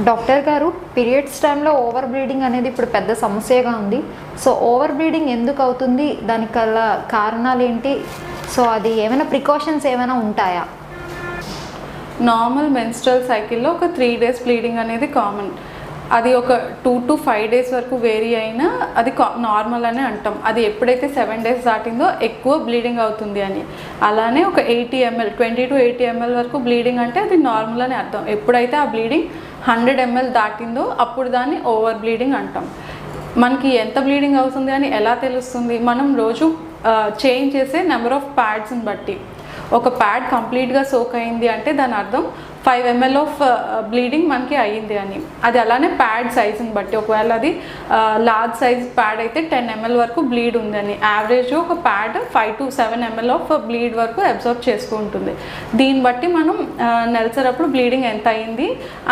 Doctor గారు, periods టైంలో over bleeding అనేది ఇప్పుడు పెద్ద సమస్యగా ఉంది. సో ఓవర్ బ్లీడింగ్ ఎందుకు అవుతుంది, దానికి గల కారణాలు ఏంటి? సో అది ఏమైనా ప్రికాషన్స్ ఏమైనా ఉంటాయా? నార్మల్ మెన్స్ట్రల్ సైకిల్లో ఒక 3 days బ్లీడింగ్ అనేది కామన్. అది ఒక 2 to 5 days వరకు వేరీ అయినా అది నార్మల్ అని అంటాం. అది ఎప్పుడైతే 7 days దాటిందో ఎక్కువ బ్లీడింగ్ అవుతుంది అని. అలానే ఒక 80 ml 20 to 80 ml వరకు బ్లీడింగ్ అంటే అది నార్మల్ అని అర్థం. ఎప్పుడైతే ఆ బ్లీడింగ్ 100 ml దాటిందో అప్పుడు దాన్ని ఓవర్ బ్లీడింగ్ అంటాం. మనకి ఎంత బ్లీడింగ్ అవుతుంది అని ఎలా తెలుస్తుంది? మనం రోజు చేంజ్ చేసే నెంబర్ ఆఫ్ ప్యాడ్స్ని బట్టి. ఒక ప్యాడ్ కంప్లీట్గా సోక్ అయింది అంటే దాని అర్థం 5 ml ఆఫ్ బ్లీడింగ్ మనకి అయ్యింది అని. అది అలానే ప్యాడ్ సైజుని బట్టి, ఒకవేళ అది లార్జ్ సైజ్ ప్యాడ్ అయితే 10 ml వరకు బ్లీడ్ ఉందని. యావరేజ్ ఒక pad 5 to 7 ml of bleed వరకు అబ్జర్వ్ చేసుకుంటుంది. దీన్ని బట్టి మనం నెలసరప్పుడు బ్లీడింగ్ ఎంత అయింది అని